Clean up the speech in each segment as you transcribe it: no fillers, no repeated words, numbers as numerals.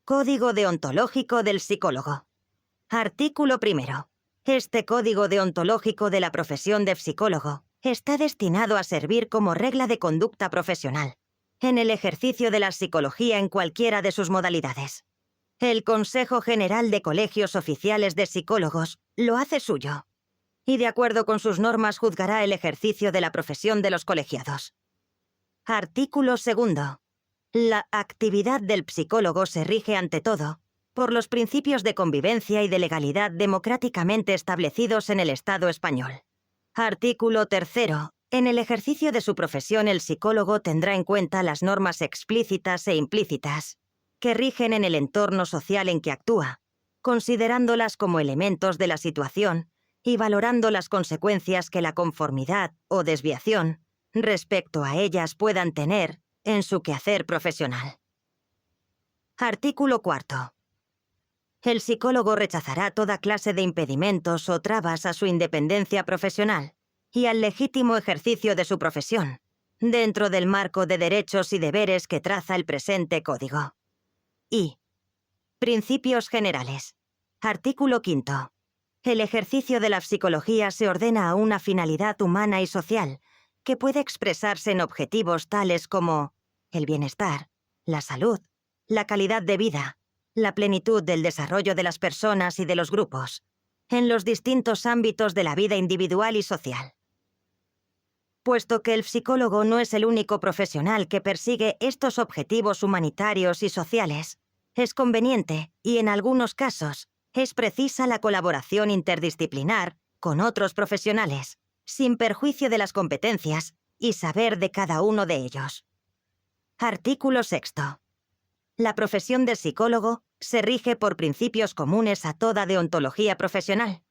Código deontológico del psicólogo. Artículo 1. Este código deontológico de la profesión de psicólogo está destinado a servir como regla de conducta profesional en el ejercicio de la psicología en cualquiera de sus modalidades. El Consejo General de Colegios Oficiales de Psicólogos lo hace suyo y de acuerdo con sus normas juzgará el ejercicio de la profesión de los colegiados. Artículo 2. La actividad del psicólogo se rige ante todo por los principios de convivencia y de legalidad democráticamente establecidos en el Estado español. Artículo 3. En el ejercicio de su profesión, el psicólogo tendrá en cuenta las normas explícitas e implícitas que rigen en el entorno social en que actúa, considerándolas como elementos de la situación y valorando las consecuencias que la conformidad o desviación respecto a ellas puedan tener en su quehacer profesional. Artículo 4. El psicólogo rechazará toda clase de impedimentos o trabas a su independencia profesional y al legítimo ejercicio de su profesión, dentro del marco de derechos y deberes que traza el presente código. I. Principios generales. Artículo 5. El ejercicio de la psicología se ordena a una finalidad humana y social que puede expresarse en objetivos tales como el bienestar, la salud, la calidad de vida, la plenitud del desarrollo de las personas y de los grupos, en los distintos ámbitos de la vida individual y social. Puesto que el psicólogo no es el único profesional que persigue estos objetivos humanitarios y sociales, es conveniente, y en algunos casos, es precisa la colaboración interdisciplinar con otros profesionales, sin perjuicio de las competencias y saber de cada uno de ellos. Artículo 6. La profesión de psicólogo se rige por principios comunes a toda deontología profesional: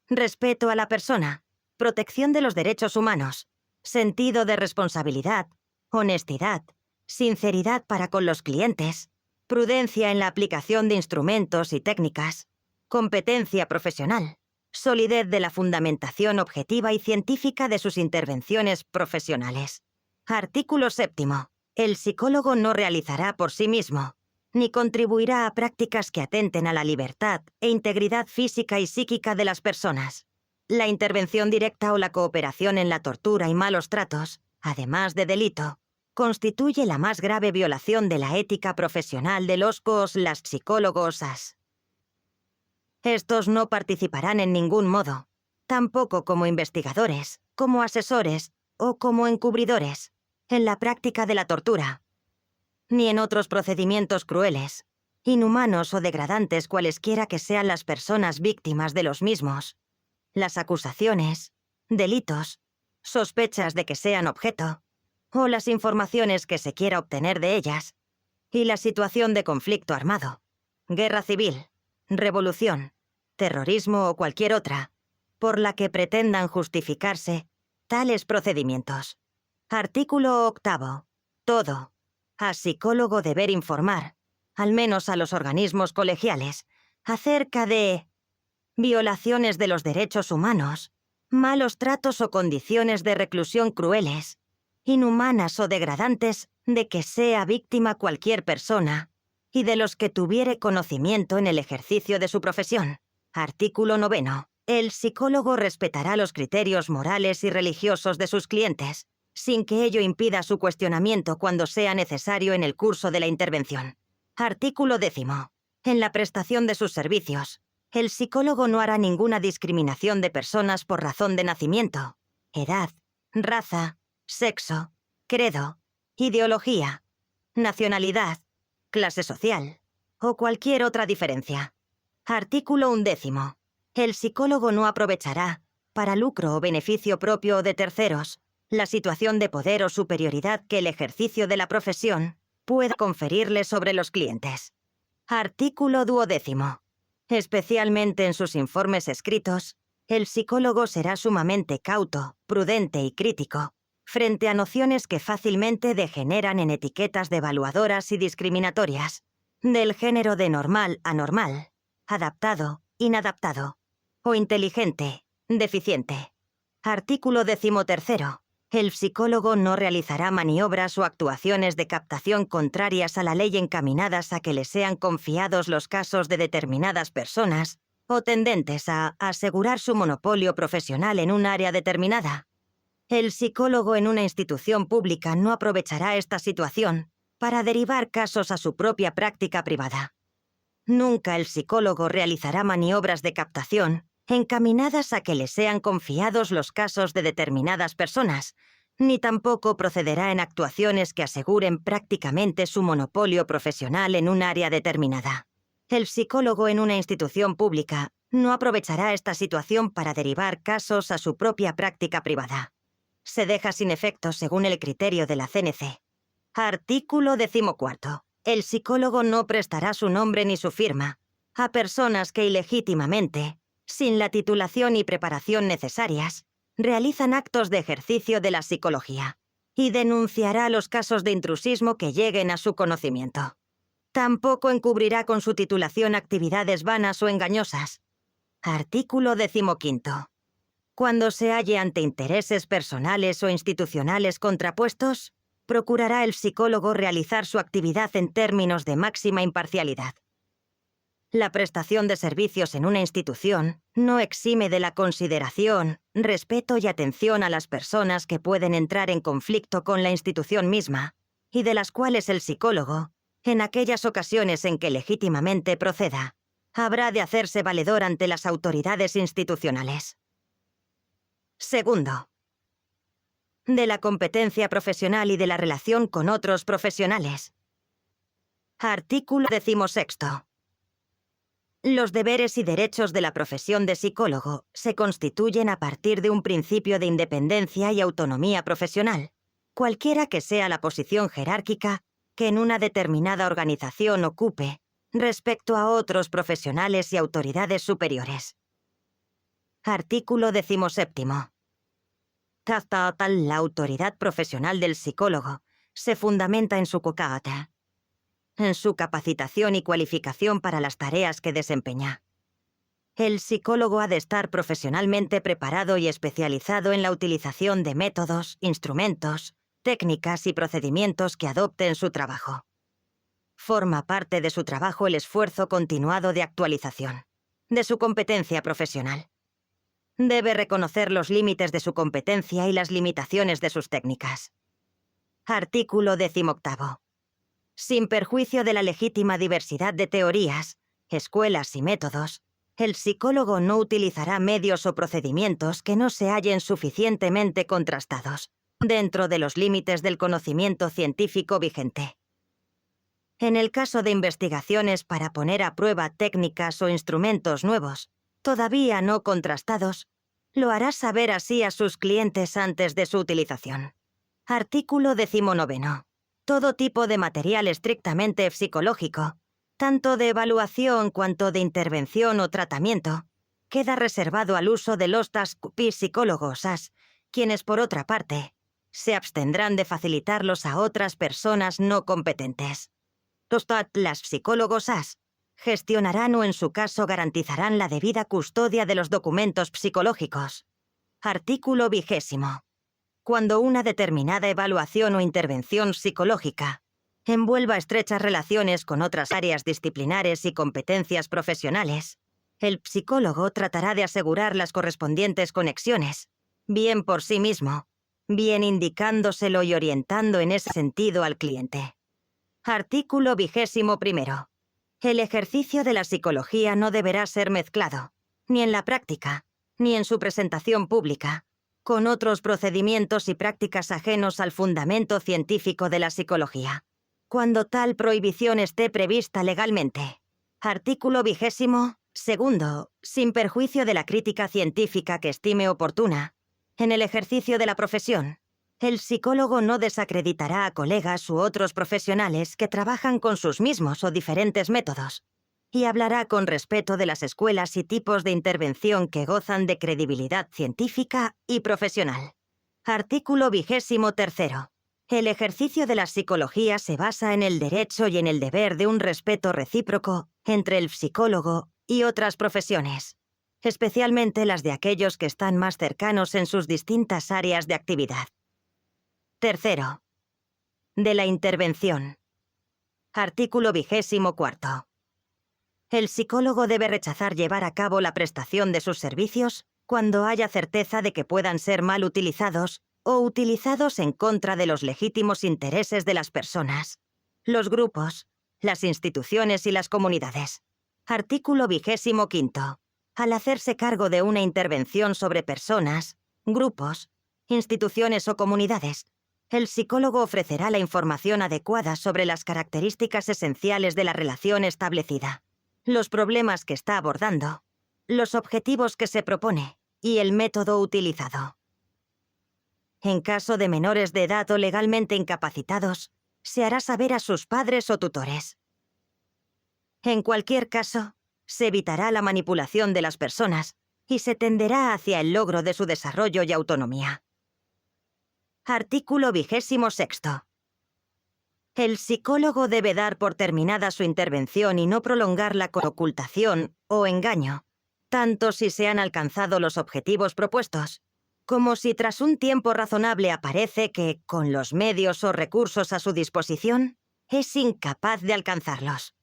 respeto a la persona, protección de los derechos humanos, sentido de responsabilidad, honestidad, sinceridad para con los clientes, prudencia en la aplicación de instrumentos y técnicas, competencia profesional, solidez de la fundamentación objetiva y científica de sus intervenciones profesionales. Artículo 7. El psicólogo no realizará por sí mismo, ni contribuirá a prácticas que atenten a la libertad e integridad física y psíquica de las personas. La intervención directa o la cooperación en la tortura y malos tratos, además de delito, constituye la más grave violación de la ética profesional de los las psicólogos. Estos no participarán en ningún modo, tampoco como investigadores, como asesores o como encubridores, en la práctica de la tortura, ni en otros procedimientos crueles, inhumanos o degradantes cualesquiera que sean las personas víctimas de los mismos. Las acusaciones, delitos, sospechas de que sean objeto, o las informaciones que se quiera obtener de ellas, y la situación de conflicto armado, guerra civil, revolución, terrorismo o cualquier otra, por la que pretendan justificarse tales procedimientos. Artículo 8. Todo. A psicólogo deber informar, al menos a los organismos colegiales, acerca de violaciones de los derechos humanos, malos tratos o condiciones de reclusión crueles, inhumanas o degradantes de que sea víctima cualquier persona, y de los que tuviere conocimiento en el ejercicio de su profesión. Artículo 9. El psicólogo respetará los criterios morales y religiosos de sus clientes, sin que ello impida su cuestionamiento cuando sea necesario en el curso de la intervención. Artículo 10. En la prestación de sus servicios, el psicólogo no hará ninguna discriminación de personas por razón de nacimiento, edad, raza, sexo, credo, ideología, nacionalidad, clase social o cualquier otra diferencia. Artículo 11. El psicólogo no aprovechará, para lucro o beneficio propio o de terceros, la situación de poder o superioridad que el ejercicio de la profesión pueda conferirle sobre los clientes. Artículo 12. Especialmente en sus informes escritos, el psicólogo será sumamente cauto, prudente y crítico frente a nociones que fácilmente degeneran en etiquetas devaluadoras y discriminatorias, del género de normal a normal, adaptado, inadaptado, o inteligente, deficiente. Artículo 13. El psicólogo no realizará maniobras o actuaciones de captación contrarias a la ley encaminadas a que le sean confiados los casos de determinadas personas o tendentes a asegurar su monopolio profesional en un área determinada. El psicólogo en una institución pública no aprovechará esta situación para derivar casos a su propia práctica privada. Nunca el psicólogo realizará maniobras de captación encaminadas a que le sean confiados los casos de determinadas personas, ni tampoco procederá en actuaciones que aseguren prácticamente su monopolio profesional en un área determinada. El psicólogo en una institución pública no aprovechará esta situación para derivar casos a su propia práctica privada. Se deja sin efecto según el criterio de la CNC. Artículo 14. El psicólogo no prestará su nombre ni su firma a personas que ilegítimamente, sin la titulación y preparación necesarias, realizan actos de ejercicio de la psicología, y denunciará los casos de intrusismo que lleguen a su conocimiento. Tampoco encubrirá con su titulación actividades vanas o engañosas. Artículo 15. Cuando se halle ante intereses personales o institucionales contrapuestos, procurará el psicólogo realizar su actividad en términos de máxima imparcialidad. La prestación de servicios en una institución no exime de la consideración, respeto y atención a las personas que pueden entrar en conflicto con la institución misma, y de las cuales el psicólogo, en aquellas ocasiones en que legítimamente proceda, habrá de hacerse valedor ante las autoridades institucionales. Segundo, de la competencia profesional y de la relación con otros profesionales. Artículo 16. Los deberes y derechos de la profesión de psicólogo se constituyen a partir de un principio de independencia y autonomía profesional, cualquiera que sea la posición jerárquica que en una determinada organización ocupe respecto a otros profesionales y autoridades superiores. Artículo 17. La autoridad profesional del psicólogo se fundamenta en su carácter, en su capacitación y cualificación para las tareas que desempeña. El psicólogo ha de estar profesionalmente preparado y especializado en la utilización de métodos, instrumentos, técnicas y procedimientos que adopte en su trabajo. Forma parte de su trabajo el esfuerzo continuado de actualización de su competencia profesional. Debe reconocer los límites de su competencia y las limitaciones de sus técnicas. Artículo 18. Sin perjuicio de la legítima diversidad de teorías, escuelas y métodos, el psicólogo no utilizará medios o procedimientos que no se hallen suficientemente contrastados, dentro de los límites del conocimiento científico vigente. En el caso de investigaciones para poner a prueba técnicas o instrumentos nuevos, todavía no contrastados, lo hará saber así a sus clientes antes de su utilización. Artículo 19. Todo tipo de material estrictamente psicológico, tanto de evaluación cuanto de intervención o tratamiento, queda reservado al uso de los psicólogos, quienes, por otra parte, se abstendrán de facilitarlos a otras personas no competentes. Las psicólogos gestionarán o en su caso garantizarán la debida custodia de los documentos psicológicos. Artículo 20. Cuando una determinada evaluación o intervención psicológica envuelva estrechas relaciones con otras áreas disciplinares y competencias profesionales, el psicólogo tratará de asegurar las correspondientes conexiones, bien por sí mismo, bien indicándoselo y orientando en ese sentido al cliente. Artículo 21. El ejercicio de la psicología no deberá ser mezclado, ni en la práctica, ni en su presentación pública, con otros procedimientos y prácticas ajenos al fundamento científico de la psicología, cuando tal prohibición esté prevista legalmente. Artículo 22. Sin perjuicio de la crítica científica que estime oportuna, en el ejercicio de la profesión, el psicólogo no desacreditará a colegas u otros profesionales que trabajan con sus mismos o diferentes métodos, y hablará con respeto de las escuelas y tipos de intervención que gozan de credibilidad científica y profesional. Artículo 23. El ejercicio de la psicología se basa en el derecho y en el deber de un respeto recíproco entre el psicólogo y otras profesiones, especialmente las de aquellos que están más cercanos en sus distintas áreas de actividad. Tercero. De la intervención. Artículo 24. El psicólogo debe rechazar llevar a cabo la prestación de sus servicios cuando haya certeza de que puedan ser mal utilizados o utilizados en contra de los legítimos intereses de las personas, los grupos, las instituciones y las comunidades. Artículo 25. Al hacerse cargo de una intervención sobre personas, grupos, instituciones o comunidades, el psicólogo ofrecerá la información adecuada sobre las características esenciales de la relación establecida, los problemas que está abordando, los objetivos que se propone y el método utilizado. En caso de menores de edad o legalmente incapacitados, se hará saber a sus padres o tutores. En cualquier caso, se evitará la manipulación de las personas y se tenderá hacia el logro de su desarrollo y autonomía. Artículo 26. El psicólogo debe dar por terminada su intervención y no prolongarla con ocultación o engaño, tanto si se han alcanzado los objetivos propuestos, como si tras un tiempo razonable aparece que, con los medios o recursos a su disposición, es incapaz de alcanzarlos.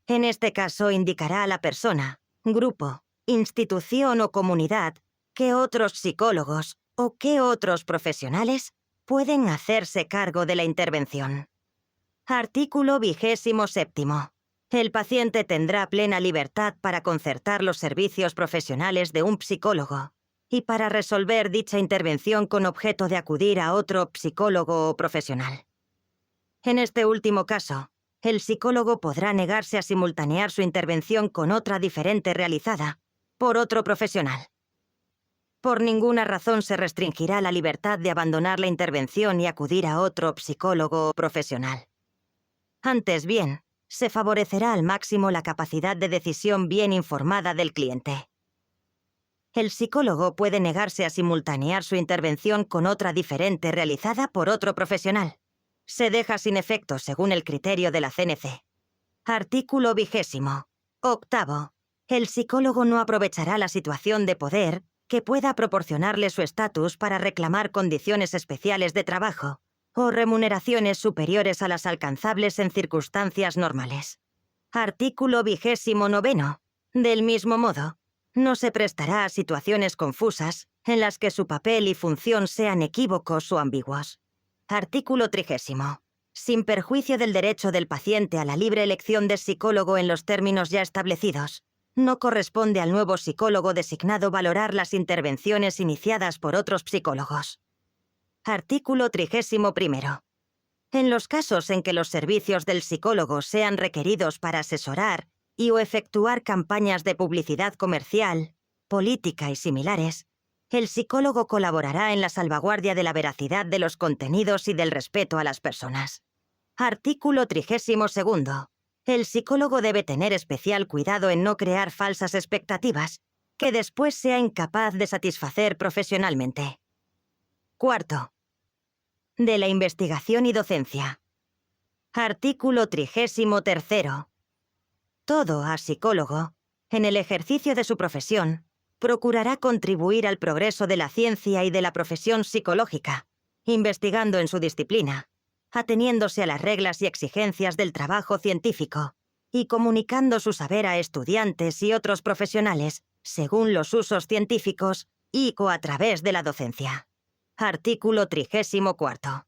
En este caso indicará a la persona, grupo, institución o comunidad que otros psicólogos o que otros profesionales pueden hacerse cargo de la intervención. Artículo 27. El paciente tendrá plena libertad para concertar los servicios profesionales de un psicólogo y para resolver dicha intervención con objeto de acudir a otro psicólogo o profesional. En este último caso, el psicólogo podrá negarse a simultanear su intervención con otra diferente realizada por otro profesional. Por ninguna razón se restringirá la libertad de abandonar la intervención y acudir a otro psicólogo o profesional. Antes bien, se favorecerá al máximo la capacidad de decisión bien informada del cliente. El psicólogo puede negarse a simultanear su intervención con otra diferente realizada por otro profesional. Se deja sin efecto según el criterio de la CNC. Artículo 28. El psicólogo no aprovechará la situación de poder que pueda proporcionarle su estatus para reclamar condiciones especiales de trabajo o remuneraciones superiores a las alcanzables en circunstancias normales. Artículo 29. Del mismo modo, no se prestará a situaciones confusas en las que su papel y función sean equívocos o ambiguos. Artículo 30. Sin perjuicio del derecho del paciente a la libre elección de psicólogo en los términos ya establecidos, no corresponde al nuevo psicólogo designado valorar las intervenciones iniciadas por otros psicólogos. Artículo 31. En los casos en que los servicios del psicólogo sean requeridos para asesorar y o efectuar campañas de publicidad comercial, política y similares, el psicólogo colaborará en la salvaguardia de la veracidad de los contenidos y del respeto a las personas. Artículo 32. El psicólogo debe tener especial cuidado en no crear falsas expectativas que después sea incapaz de satisfacer profesionalmente. Cuarto. De la investigación y docencia. Artículo 33. Todo psicólogo, en el ejercicio de su profesión, procurará contribuir al progreso de la ciencia y de la profesión psicológica, investigando en su disciplina, ateniéndose a las reglas y exigencias del trabajo científico y comunicando su saber a estudiantes y otros profesionales según los usos científicos y o a través de la docencia. Artículo 34.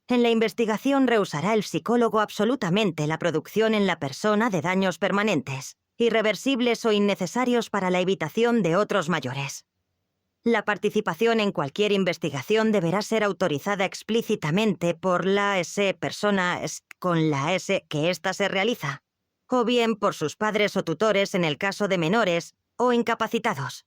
En la investigación rehusará el psicólogo absolutamente la producción en la persona de daños permanentes, irreversibles o innecesarios para la evitación de otros mayores. La participación en cualquier investigación deberá ser autorizada explícitamente por la persona con la que ésta se realiza, o bien por sus padres o tutores en el caso de menores o incapacitados.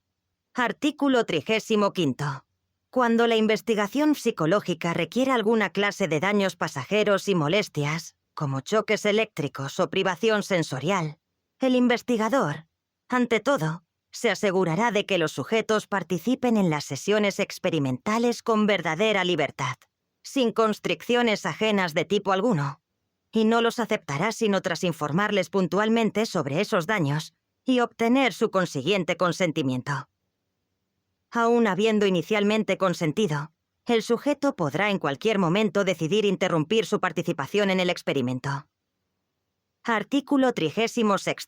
Artículo 35. Cuando la investigación psicológica requiera alguna clase de daños pasajeros y molestias, como choques eléctricos o privación sensorial, el investigador, ante todo, se asegurará de que los sujetos participen en las sesiones experimentales con verdadera libertad, sin constricciones ajenas de tipo alguno, y no los aceptará sino tras informarles puntualmente sobre esos daños y obtener su consiguiente consentimiento. Aún habiendo inicialmente consentido, El sujeto podrá en cualquier momento decidir interrumpir su participación en el experimento. Artículo 36.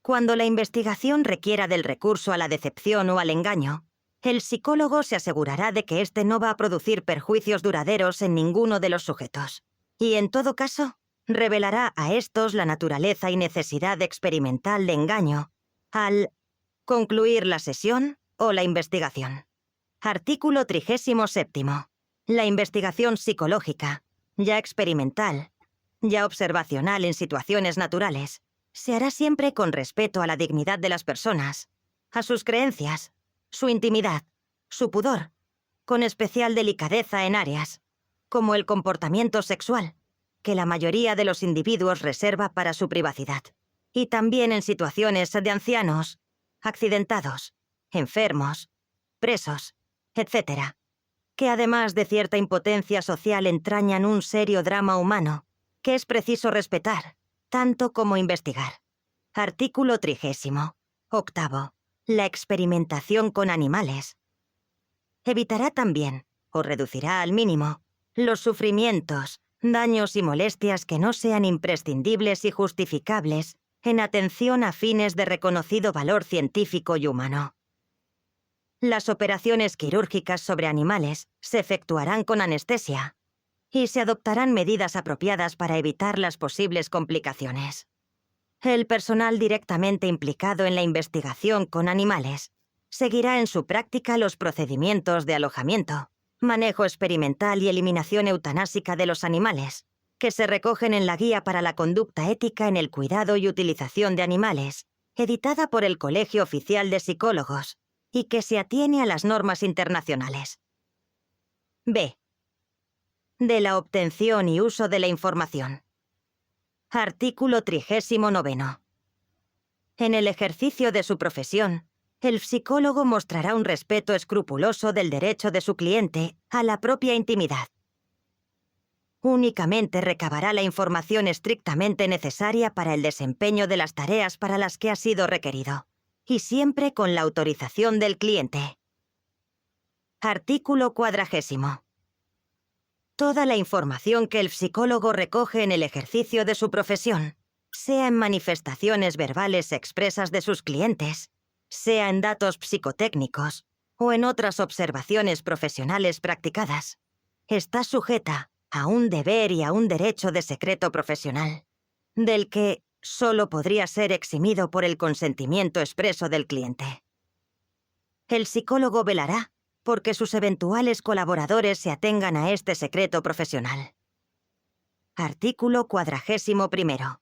Cuando la investigación requiera del recurso a la decepción o al engaño, el psicólogo se asegurará de que éste no va a producir perjuicios duraderos en ninguno de los sujetos. Y en todo caso, revelará a estos la naturaleza y necesidad experimental de engaño al concluir la sesión o la investigación. Artículo 37. La investigación psicológica, ya experimental, ya observacional en situaciones naturales, se hará siempre con respeto a la dignidad de las personas, a sus creencias, su intimidad, su pudor, con especial delicadeza en áreas, como el comportamiento sexual, que la mayoría de los individuos reserva para su privacidad, y también en situaciones de ancianos, accidentados, enfermos, presos, etc., que además de cierta impotencia social entrañan un serio drama humano que es preciso respetar, tanto como investigar. Artículo 38. La experimentación con animales. Evitará también, o reducirá al mínimo, los sufrimientos, daños y molestias que no sean imprescindibles y justificables en atención a fines de reconocido valor científico y humano. Las operaciones quirúrgicas sobre animales se efectuarán con anestesia y se adoptarán medidas apropiadas para evitar las posibles complicaciones. El personal directamente implicado en la investigación con animales seguirá en su práctica los procedimientos de alojamiento, manejo experimental y eliminación eutanásica de los animales, que se recogen en la Guía para la Conducta Ética en el Cuidado y Utilización de Animales, editada por el Colegio Oficial de Psicólogos, y que se atiene a las normas internacionales. B. De la obtención y uso de la información. Artículo 39. En el ejercicio de su profesión, el psicólogo mostrará un respeto escrupuloso del derecho de su cliente a la propia intimidad. Únicamente recabará la información estrictamente necesaria para el desempeño de las tareas para las que ha sido requerido, y siempre con la autorización del cliente. Artículo 40. Toda la información que el psicólogo recoge en el ejercicio de su profesión, sea en manifestaciones verbales expresas de sus clientes, sea en datos psicotécnicos o en otras observaciones profesionales practicadas, está sujeta a un deber y a un derecho de secreto profesional, del que solo podría ser eximido por el consentimiento expreso del cliente. El psicólogo velará porque sus eventuales colaboradores se atengan a este secreto profesional. Artículo 41.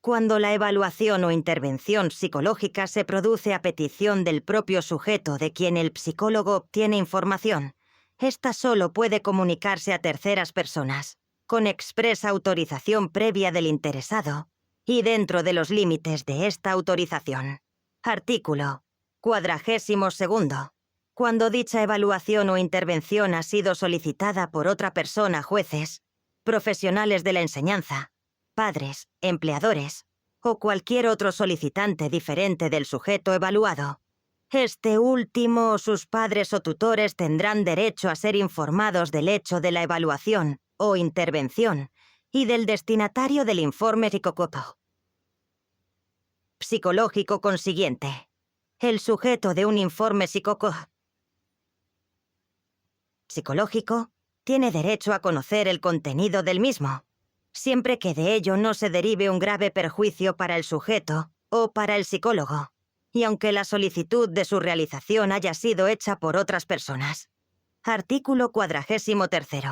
Cuando la evaluación o intervención psicológica se produce a petición del propio sujeto de quien el psicólogo obtiene información, ésta solo puede comunicarse a terceras personas, con expresa autorización previa del interesado, y dentro de los límites de esta autorización. Artículo 42. Cuando dicha evaluación o intervención ha sido solicitada por otra persona, jueces, profesionales de la enseñanza, padres, empleadores o cualquier otro solicitante diferente del sujeto evaluado, este último o sus padres o tutores tendrán derecho a ser informados del hecho de la evaluación o intervención y del destinatario del informe psicológico consiguiente. El sujeto de un informe psicológico tiene derecho a conocer el contenido del mismo, siempre que de ello no se derive un grave perjuicio para el sujeto o para el psicólogo, y aunque la solicitud de su realización haya sido hecha por otras personas. Artículo 43.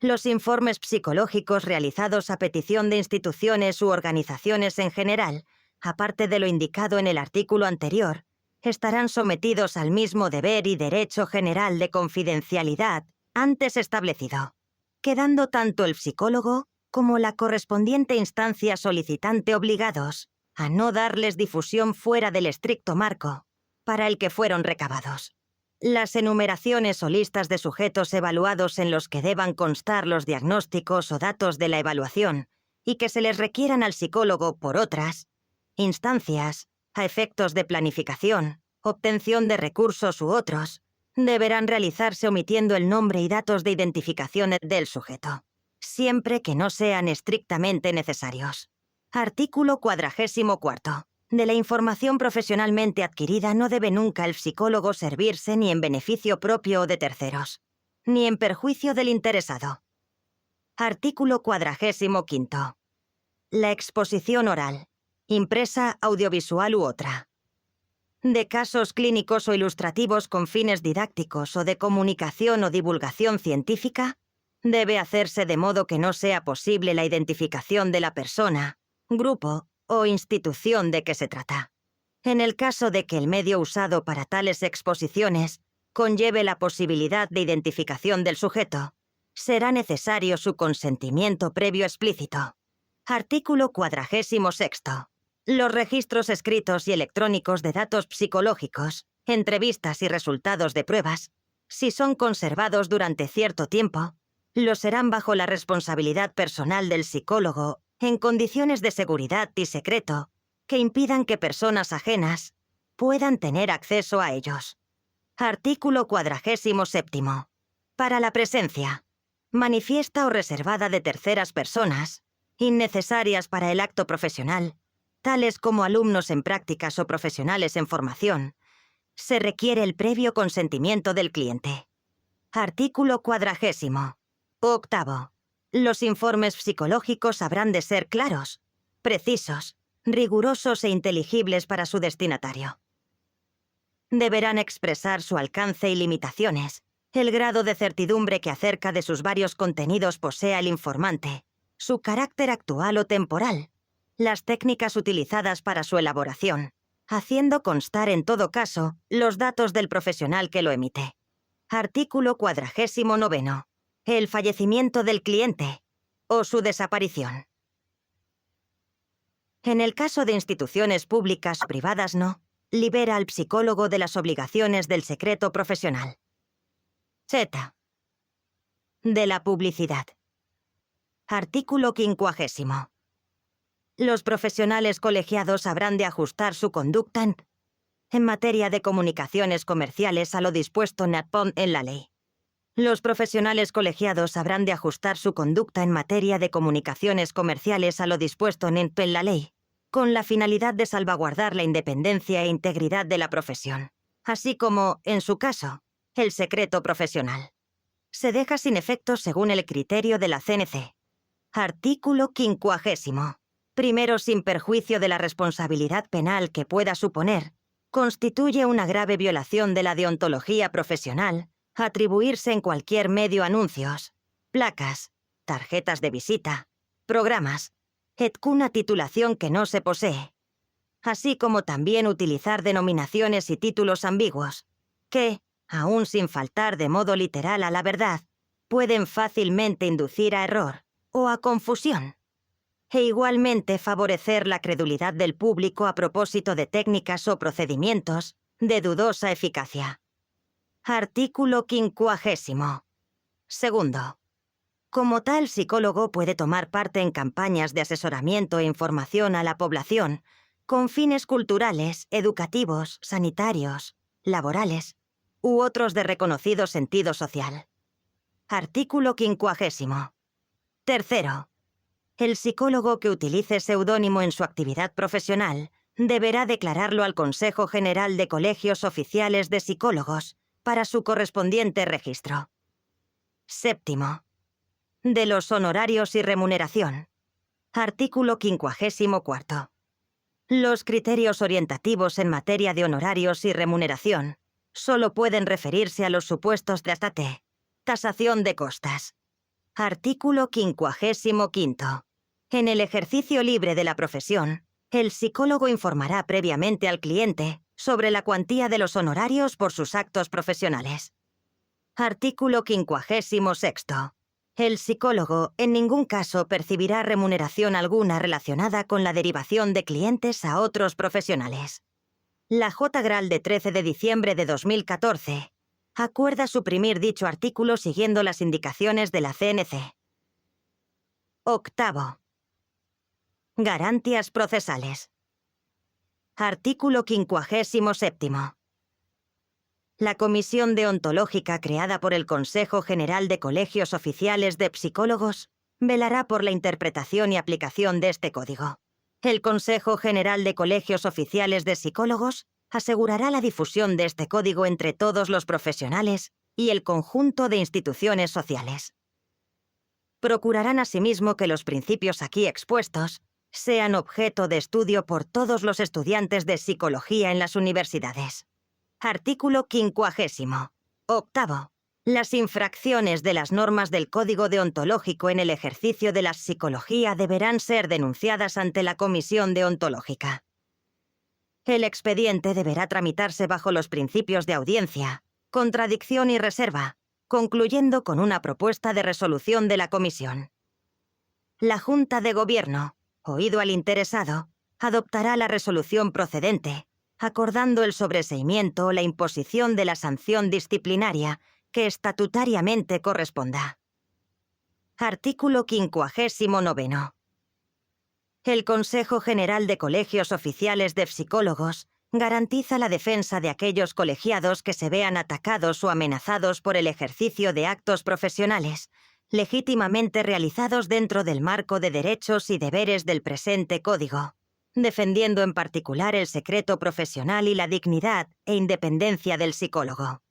Los informes psicológicos realizados a petición de instituciones u organizaciones en general, aparte de lo indicado en el artículo anterior, estarán sometidos al mismo deber y derecho general de confidencialidad antes establecido, quedando tanto el psicólogo como la correspondiente instancia solicitante obligados a no darles difusión fuera del estricto marco para el que fueron recabados. Las enumeraciones o listas de sujetos evaluados en los que deban constar los diagnósticos o datos de la evaluación y que se les requieran al psicólogo por otras instancias, a efectos de planificación, obtención de recursos u otros, Deberán realizarse omitiendo el nombre y datos de identificación del sujeto, siempre que no sean estrictamente necesarios. Artículo 44. De la información profesionalmente adquirida no debe nunca el psicólogo servirse ni en beneficio propio o de terceros, ni en perjuicio del interesado. Artículo 45. La exposición oral, impresa, audiovisual u otra, de casos clínicos o ilustrativos con fines didácticos o de comunicación o divulgación científica, debe hacerse de modo que no sea posible la identificación de la persona, grupo o institución de que se trata. En el caso de que el medio usado para tales exposiciones conlleve la posibilidad de identificación del sujeto, será necesario su consentimiento previo explícito. Artículo 46. Los registros escritos y electrónicos de datos psicológicos, entrevistas y resultados de pruebas, si son conservados durante cierto tiempo, lo serán bajo la responsabilidad personal del psicólogo en condiciones de seguridad y secreto que impidan que personas ajenas puedan tener acceso a ellos. Artículo 47. Para la presencia, manifiesta o reservada de terceras personas, innecesarias para el acto profesional, tales como alumnos en prácticas o profesionales en formación, se requiere el previo consentimiento del cliente. Artículo 48. Los informes psicológicos habrán de ser claros, precisos, rigurosos e inteligibles para su destinatario. Deberán expresar su alcance y limitaciones, el grado de certidumbre que acerca de sus varios contenidos posea el informante, su carácter actual o temporal, las técnicas utilizadas para su elaboración, haciendo constar en todo caso los datos del profesional que lo emite. Artículo 49. El fallecimiento del cliente o su desaparición. En el caso de instituciones públicas o privadas libera al psicólogo de las obligaciones del secreto profesional. Z. De la publicidad. Artículo 50. Los profesionales colegiados habrán de ajustar su conducta en materia de comunicaciones comerciales a lo dispuesto en la ley. Los profesionales colegiados habrán de ajustar su conducta en materia de comunicaciones comerciales a lo dispuesto en la ley, con la finalidad de salvaguardar la independencia e integridad de la profesión, así como, en su caso, el secreto profesional. Se deja sin efecto según el criterio de la CNC. Artículo 50. Primero, sin perjuicio de la responsabilidad penal que pueda suponer, constituye una grave violación de la deontología profesional atribuirse en cualquier medio anuncios, placas, tarjetas de visita, programas, una titulación que no se posee, así como también utilizar denominaciones y títulos ambiguos, que, aun sin faltar de modo literal a la verdad, pueden fácilmente inducir a error o a confusión, e igualmente favorecer la credulidad del público a propósito de técnicas o procedimientos de dudosa eficacia. Artículo 50. Segundo. Como tal psicólogo puede tomar parte en campañas de asesoramiento e información a la población con fines culturales, educativos, sanitarios, laborales u otros de reconocido sentido social. Artículo 50. Tercero. El psicólogo que utilice seudónimo en su actividad profesional deberá declararlo al Consejo General de Colegios Oficiales de Psicólogos para su correspondiente registro. Séptimo. De los honorarios y remuneración. Artículo 54. Los criterios orientativos en materia de honorarios y remuneración solo pueden referirse a los supuestos de tasación de costas. Artículo 55. En el ejercicio libre de la profesión, el psicólogo informará previamente al cliente sobre la cuantía de los honorarios por sus actos profesionales. Artículo 56. El psicólogo en ningún caso percibirá remuneración alguna relacionada con la derivación de clientes a otros profesionales. La J. Gral de 13 de diciembre de 2014 acuerda suprimir dicho artículo siguiendo las indicaciones de la CNC. Octavo. Garantías procesales. Artículo 57. La Comisión Deontológica creada por el Consejo General de Colegios Oficiales de Psicólogos velará por la interpretación y aplicación de este código. El Consejo General de Colegios Oficiales de Psicólogos asegurará la difusión de este código entre todos los profesionales y el conjunto de instituciones sociales. Procurarán asimismo que los principios aquí expuestos sean objeto de estudio por todos los estudiantes de psicología en las universidades. Artículo 50. Octavo. Las infracciones de las normas del Código Deontológico en el ejercicio de la psicología deberán ser denunciadas ante la Comisión Deontológica. El expediente deberá tramitarse bajo los principios de audiencia, contradicción y reserva, concluyendo con una propuesta de resolución de la Comisión. La Junta de Gobierno, oído al interesado, adoptará la resolución procedente, acordando el sobreseimiento o la imposición de la sanción disciplinaria que estatutariamente corresponda. Artículo 59. El Consejo General de Colegios Oficiales de Psicólogos garantiza la defensa de aquellos colegiados que se vean atacados o amenazados por el ejercicio de actos profesionales, legítimamente realizados dentro del marco de derechos y deberes del presente Código, defendiendo en particular el secreto profesional y la dignidad e independencia del psicólogo.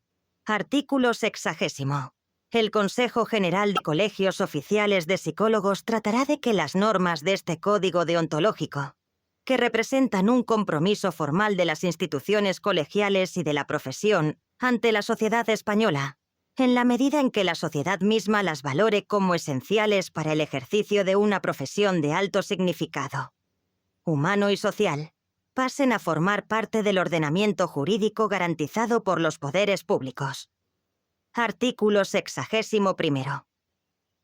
Artículo 60. El Consejo General de Colegios Oficiales de Psicólogos tratará de que las normas de este código deontológico, que representan un compromiso formal de las instituciones colegiales y de la profesión ante la sociedad española, en la medida en que la sociedad misma las valore como esenciales para el ejercicio de una profesión de alto significado humano y social, pasen a formar parte del ordenamiento jurídico garantizado por los poderes públicos. Artículo 61.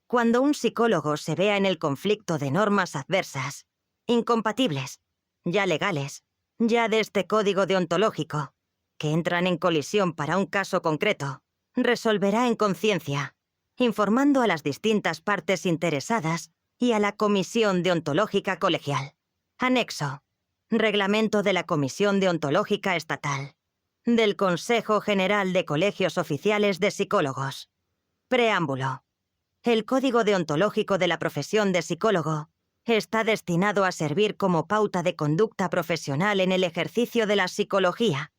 Cuando un psicólogo se vea en el conflicto de normas adversas, incompatibles, ya legales, ya de este código deontológico, que entran en colisión para un caso concreto, resolverá en conciencia, informando a las distintas partes interesadas y a la Comisión Deontológica Colegial. Anexo. Reglamento de la Comisión Deontológica Estatal. Del Consejo General de Colegios Oficiales de Psicólogos. Preámbulo. El Código Deontológico de la profesión de psicólogo está destinado a servir como pauta de conducta profesional en el ejercicio de la psicología,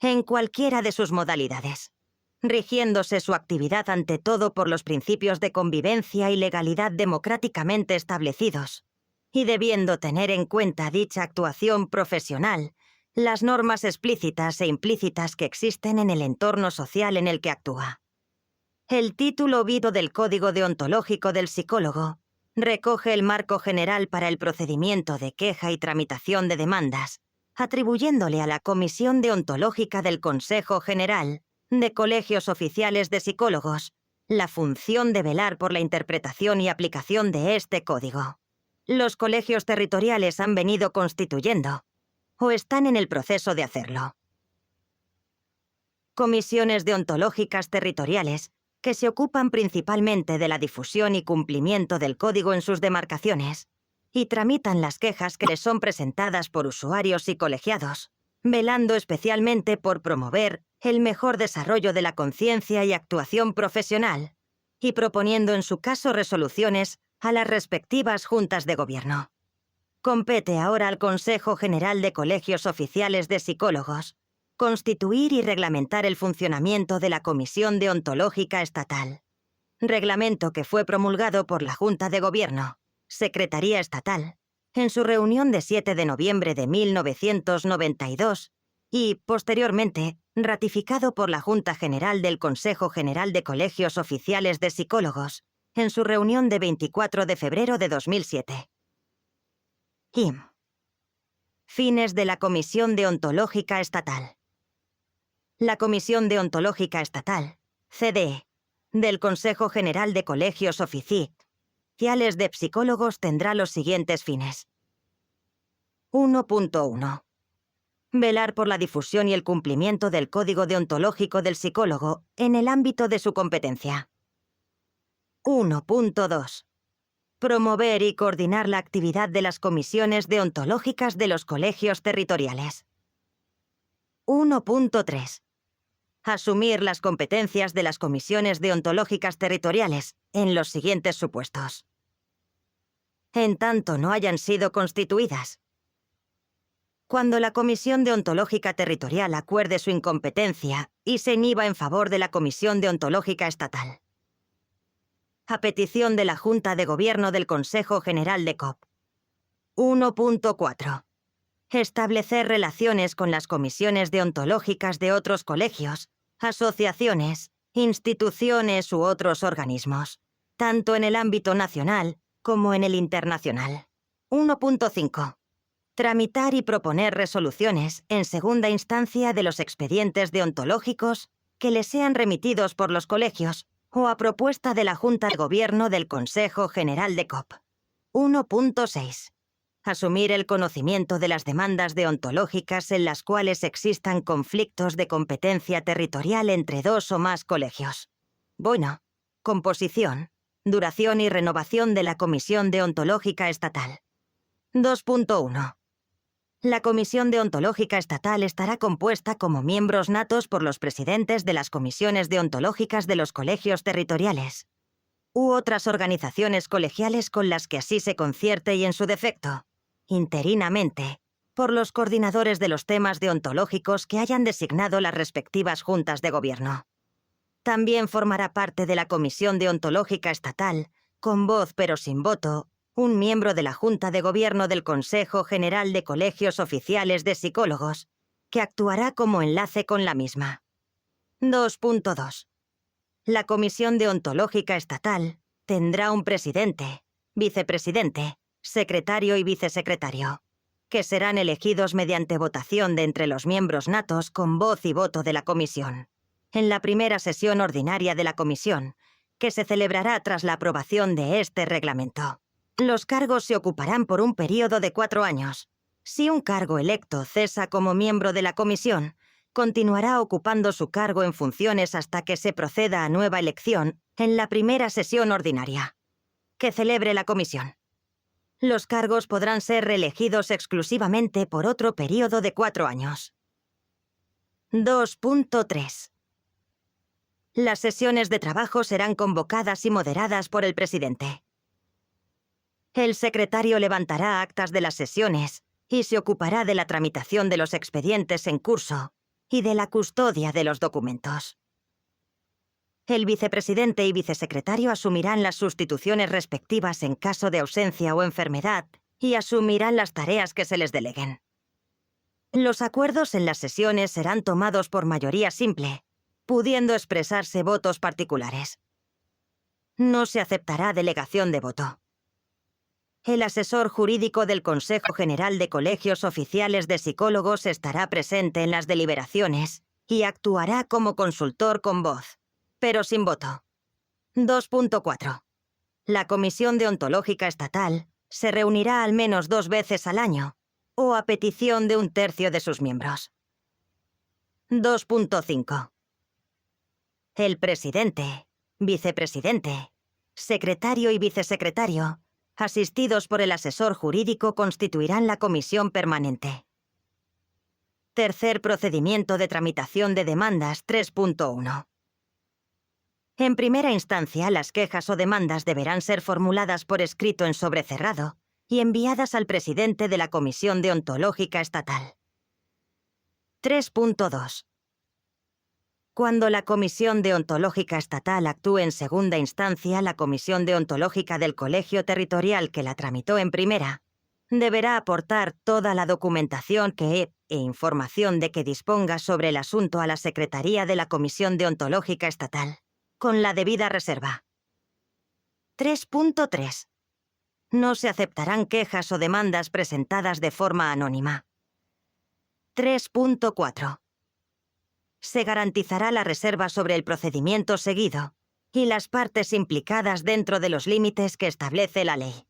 en cualquiera de sus modalidades, rigiéndose su actividad ante todo por los principios de convivencia y legalidad democráticamente establecidos, y debiendo tener en cuenta dicha actuación profesional las normas explícitas e implícitas que existen en el entorno social en el que actúa. El título oído del Código Deontológico del Psicólogo recoge el marco general para el procedimiento de queja y tramitación de demandas, atribuyéndole a la Comisión Deontológica del Consejo General de Colegios Oficiales de Psicólogos la función de velar por la interpretación y aplicación de este código. Los colegios territoriales han venido constituyendo, o están en el proceso de hacerlo, comisiones deontológicas territoriales que se ocupan principalmente de la difusión y cumplimiento del código en sus demarcaciones y tramitan las quejas que les son presentadas por usuarios y colegiados, velando especialmente por promover el mejor desarrollo de la conciencia y actuación profesional y proponiendo en su caso resoluciones a las respectivas juntas de gobierno. Compete ahora al Consejo General de Colegios Oficiales de Psicólogos constituir y reglamentar el funcionamiento de la Comisión Deontológica Estatal, reglamento que fue promulgado por la Junta de Gobierno, Secretaría Estatal, en su reunión de 7 de noviembre de 1992 y, posteriormente, ratificado por la Junta General del Consejo General de Colegios Oficiales de Psicólogos, en su reunión de 24 de febrero de 2007. Fines de la Comisión Deontológica Estatal. La Comisión Deontológica Estatal, CDE, del Consejo General de Colegios Oficiales de Psicólogos tendrá los siguientes fines. 1.1. Velar por la difusión y el cumplimiento del Código Deontológico del Psicólogo en el ámbito de su competencia. 1.2. Promover y coordinar la actividad de las comisiones deontológicas de los colegios territoriales. 1.3. Asumir las competencias de las comisiones deontológicas territoriales en los siguientes supuestos. En tanto no hayan sido constituidas. Cuando la Comisión Deontológica Territorial acuerde su incompetencia y se inhiba en favor de la Comisión Deontológica Estatal. A petición de la Junta de Gobierno del Consejo General de COP. 1.4. Establecer relaciones con las comisiones deontológicas de otros colegios, asociaciones, instituciones u otros organismos, tanto en el ámbito nacional como en el internacional. 1.5. Tramitar y proponer resoluciones en segunda instancia de los expedientes deontológicos que les sean remitidos por los colegios o a propuesta de la Junta de Gobierno del Consejo General de COP. 1.6. Asumir el conocimiento de las demandas deontológicas en las cuales existan conflictos de competencia territorial entre dos o más colegios. Bueno, composición, duración y renovación de la Comisión Deontológica Estatal. 2.1. La Comisión Deontológica Estatal estará compuesta como miembros natos por los presidentes de las comisiones deontológicas de los colegios territoriales u otras organizaciones colegiales con las que así se concierte y en su defecto, interinamente, por los coordinadores de los temas deontológicos que hayan designado las respectivas juntas de gobierno. También formará parte de la Comisión Deontológica Estatal, con voz pero sin voto, un miembro de la Junta de Gobierno del Consejo General de Colegios Oficiales de Psicólogos, que actuará como enlace con la misma. 2.2. La Comisión Deontológica Estatal tendrá un presidente, vicepresidente, secretario y vicesecretario, que serán elegidos mediante votación de entre los miembros natos con voz y voto de la comisión, en la primera sesión ordinaria de la comisión, que se celebrará tras la aprobación de este reglamento. Los cargos se ocuparán por un período de 4 años. Si un cargo electo cesa como miembro de la comisión, continuará ocupando su cargo en funciones hasta que se proceda a nueva elección en la primera sesión ordinaria, que celebre la comisión. Los cargos podrán ser reelegidos exclusivamente por otro período de 4 años. 2.3. Las sesiones de trabajo serán convocadas y moderadas por el presidente. El secretario levantará actas de las sesiones y se ocupará de la tramitación de los expedientes en curso y de la custodia de los documentos. El vicepresidente y vicesecretario asumirán las sustituciones respectivas en caso de ausencia o enfermedad y asumirán las tareas que se les deleguen. Los acuerdos en las sesiones serán tomados por mayoría simple, pudiendo expresarse votos particulares. No se aceptará delegación de voto. El asesor jurídico del Consejo General de Colegios Oficiales de Psicólogos estará presente en las deliberaciones y actuará como consultor con voz, pero sin voto. 2.4. La Comisión Deontológica Estatal se reunirá al menos 2 veces al año, o a petición de 1/3 de sus miembros. 2.5. El presidente, vicepresidente, secretario y vicesecretario, asistidos por el asesor jurídico, constituirán la comisión permanente. Tercer procedimiento de tramitación de demandas 3.1. En primera instancia, las quejas o demandas deberán ser formuladas por escrito en sobre cerrado y enviadas al presidente de la Comisión Deontológica Estatal. 3.2. Cuando la Comisión Deontológica Estatal actúe en segunda instancia, la Comisión Deontológica del Colegio Territorial que la tramitó en primera deberá aportar toda la documentación e información de que disponga sobre el asunto a la Secretaría de la Comisión Deontológica Estatal, con la debida reserva. 3.3. No se aceptarán quejas o demandas presentadas de forma anónima. 3.4. Se garantizará la reserva sobre el procedimiento seguido y las partes implicadas dentro de los límites que establece la ley,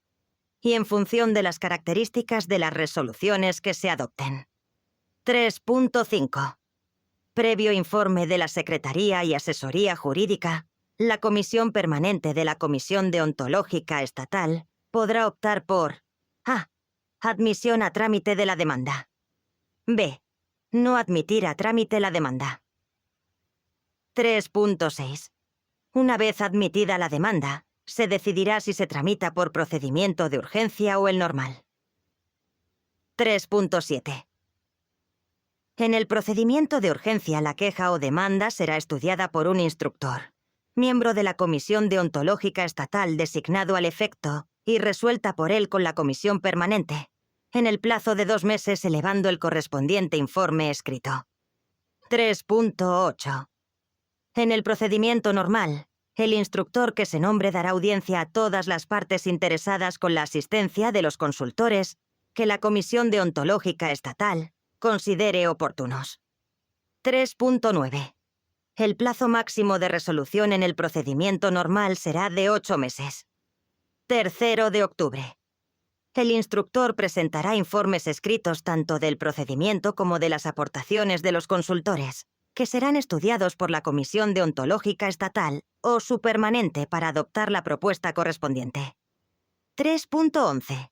y en función de las características de las resoluciones que se adopten. 3.5. Previo informe de la Secretaría y Asesoría Jurídica, la Comisión Permanente de la Comisión Deontológica Estatal podrá optar por a. Admisión a trámite de la demanda. b. No admitir a trámite la demanda. 3.6. Una vez admitida la demanda, se decidirá si se tramita por procedimiento de urgencia o el normal. 3.7. En el procedimiento de urgencia, la queja o demanda será estudiada por un instructor, miembro de la Comisión Deontológica Estatal designado al efecto y resuelta por él con la comisión permanente, en el plazo de 2 meses elevando el correspondiente informe escrito. 3.8. En el procedimiento normal, el instructor que se nombre dará audiencia a todas las partes interesadas con la asistencia de los consultores que la Comisión Deontológica Estatal considere oportunos. 3.9. El plazo máximo de resolución en el procedimiento normal será de 8 meses. 3 de octubre. El instructor presentará informes escritos tanto del procedimiento como de las aportaciones de los consultores, que serán estudiados por la Comisión Deontológica Estatal o su permanente para adoptar la propuesta correspondiente. 3.11.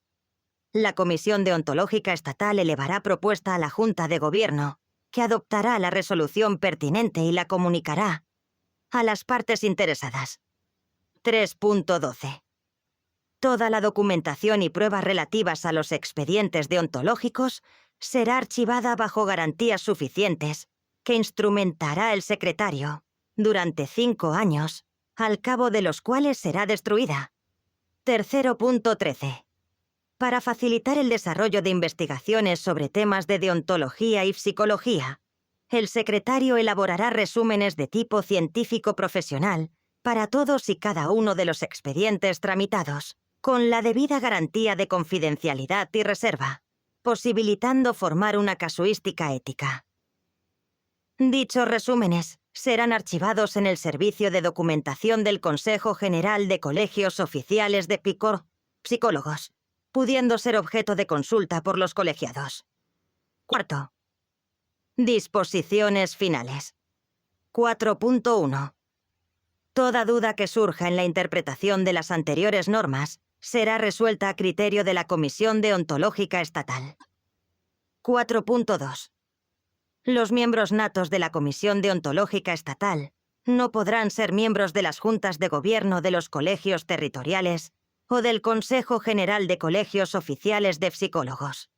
La Comisión Deontológica Estatal elevará propuesta a la Junta de Gobierno, que adoptará la resolución pertinente y la comunicará a las partes interesadas. 3.12. Toda la documentación y pruebas relativas a los expedientes deontológicos será archivada bajo garantías suficientes que instrumentará el secretario durante 5 años, al cabo de los cuales será destruida. 3.13. Para facilitar el desarrollo de investigaciones sobre temas de deontología y psicología, el secretario elaborará resúmenes de tipo científico profesional para todos y cada uno de los expedientes tramitados, con la debida garantía de confidencialidad y reserva, posibilitando formar una casuística ética. Dichos resúmenes serán archivados en el Servicio de Documentación del Consejo General de Colegios Oficiales de Psicólogos, pudiendo ser objeto de consulta por los colegiados. 4. Disposiciones finales. 4.1. Toda duda que surja en la interpretación de las anteriores normas será resuelta a criterio de la Comisión Deontológica Estatal. 4.2. Los miembros natos de la Comisión Deontológica Estatal no podrán ser miembros de las juntas de gobierno de los colegios territoriales o del Consejo General de Colegios Oficiales de Psicólogos.